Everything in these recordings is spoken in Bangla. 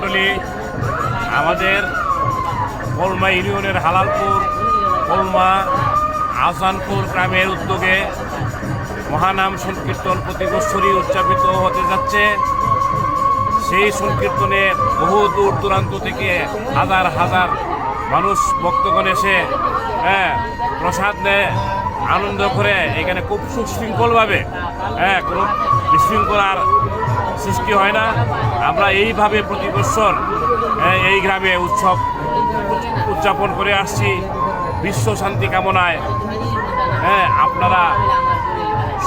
মণ্ডলী, আমাদের কলমা ইউনিয়নের হালালপুর কলমা আহসানপুর গ্রামের উদ্যোগে মহানাম সংকীর্তন প্রতি বৎসরই উদযাপিত হতে যাচ্ছে। সেই সংকীর্তনে বহু দূর দূরান্ত থেকে হাজার হাজার মানুষ ভক্তগণ এসে প্রসাদ নেয়, আনন্দ করে। এখানে খুব সুশৃঙ্খলভাবে কোনো বিশৃঙ্খলার সৃষ্টি হয় না। আমরা এইভাবে প্রতি বছর এই গ্রামে উৎসব উদযাপন করে আসছি বিশ্ব শান্তি কামনায়। আপনারা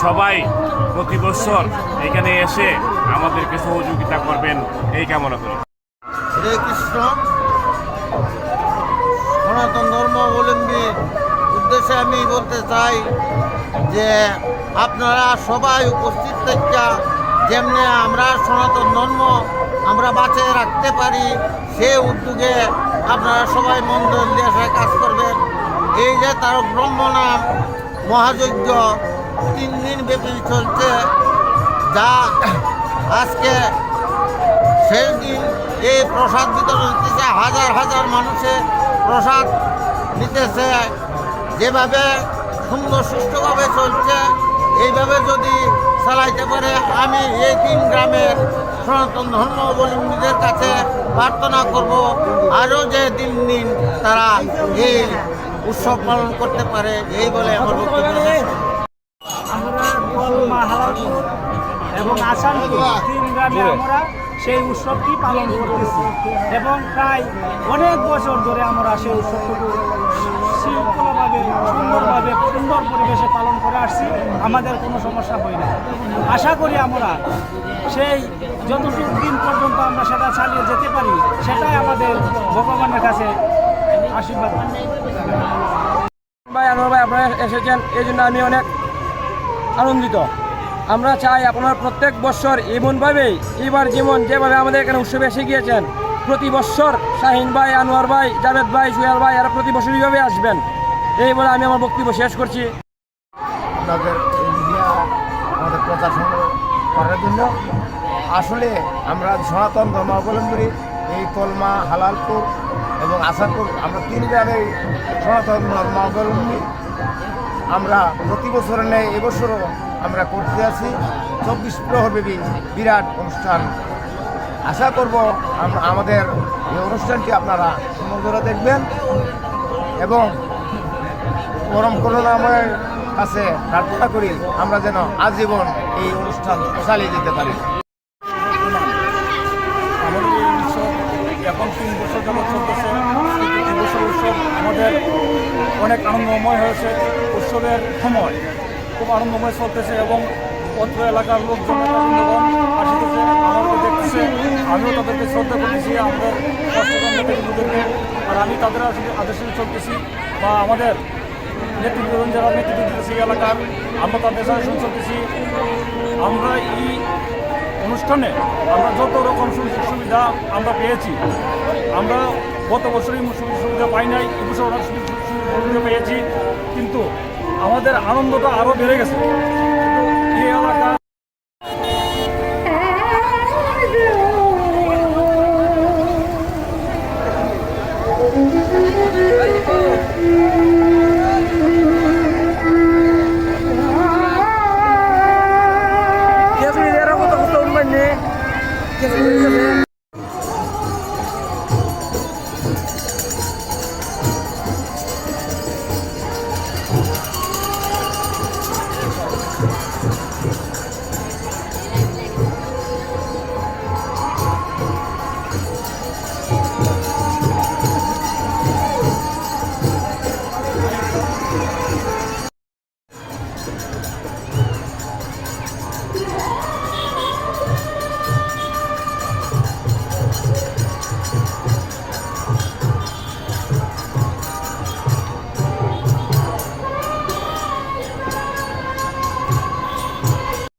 সবাই প্রতি বছর এখানে এসে আমাদেরকে সহযোগিতা করবেন এই কামনা করি। হরে কৃষ্ণ। সনাতন ধর্মাবলম্বী উদ্দেশ্যে আমি বলতে চাই যে আপনারা সবাই উপস্থিত থেকে যেমনি আমরা সনাতন ধর্ম আমরা বাঁচিয়ে রাখতে পারি সে উদ্যোগে আপনারা সবাই মন দিয়ে কাজ করবেন। এই যে তারক ব্রহ্মনাম মহাযজ্ঞ 3 দিন ব্যাপী চলছে, যা আজকে শেষ দিন। এই প্রসাদ বিতরণ হতেছে, হাজার হাজার মানুষের প্রসাদ নিতেছে। যেভাবে সুন্দর সুষ্ঠুভাবে চলছে এইভাবে যদি চালাইতে পারে আমি এই 3 গ্রামের সনাতন ধর্মাবলম্বীদের কাছে প্রার্থনা করব আরও যে দিন তারা এই উৎসব পালন করতে পারে, এই বলে আমার বক্তব্য। আমরা কলমা হালালপুর এবং আহসানপুর 3 গ্রামে আমরা সেই উৎসবটি পালন করতেছি এবং প্রায় অনেক বছর ধরে আমরা সেই উৎসবটুকু শৃঙ্খলাভাবে সুন্দর পরিবেশে পালন করে আসছি। আমাদের কোনো সমস্যা হয় না। আশা করি আমরা সেই যতটুকু দিন পর্যন্ত আমরা সেটা চালিয়ে যেতে পারি, সেটাই আমাদের ভগবানের কাছে আশীর্বাদ। ভাই আনোয়ার ভাই, আপনারা এসেছেন এই জন্য আমি অনেক আনন্দিত। আমরা চাই আপনারা প্রত্যেক বছর এমনভাবেই এবার যেভাবে আমাদের এখানে উৎসবে এসে গিয়েছেন, প্রতি বছর শাহিন ভাই, আনোয়ার ভাই, জাভেদ ভাই, সুহেল ভাই এরা প্রতি বছর এইভাবে আসবেন, এই বলে আমি আমার বক্তব্য শেষ করছি। আপনাদের আমাদের প্রচার করার জন্য আসলে আমরা সনাতন ধর্মাবলম্বী এই কলমা হালালপুর এবং আহসানপুর আমরা 3 গ্রামের সনাতন ধর্মাবলম্বী আমরা প্রতি বছরে নেই, এবছরও আমরা করতে আছি 24 প্রহরব্যাপী বিরাট অনুষ্ঠান। আশা করব আমাদের এই অনুষ্ঠানটি আপনারা সুন্দর দেখবেন এবং পরম করুণাময়ের কাছে প্রার্থনা করি আমরা যেন আজীবন এই অনুষ্ঠান চালিয়ে যেতে পারি। আমাদের এই উৎসব এখন 3 বছর যাবৎ চলতেছে। এই বছর উৎসব আমাদের অনেক আনন্দময় হয়েছে। উৎসবের সময় খুব আনন্দময় চলতেছে এবং অত্র এলাকার লোকজন আসতেছে, আমাকে দেখতেছে, আমিও তাদেরকে শ্রদ্ধা করতেছি, আমাদের কষ্টকর্মীদেরকে। আর আমি তাদের আদেশে চলতেছি বা আমাদের নেতৃত্বজন যারা নেতৃত্ব দিতেছে এই এলাকার, আমরা তাদের সাথে চলতেছি। আমরা এই অনুষ্ঠানে আমরা যত রকম সুযোগ সুবিধা আমরা পেয়েছি, আমরা গত বছরই সুযোগ সুবিধা পাই নাই, এবছর অনেক সুযোগ সুবিধা পেয়েছি, কিন্তু আমাদের আনন্দটা আরও বেড়ে গেছে। এই এলাকা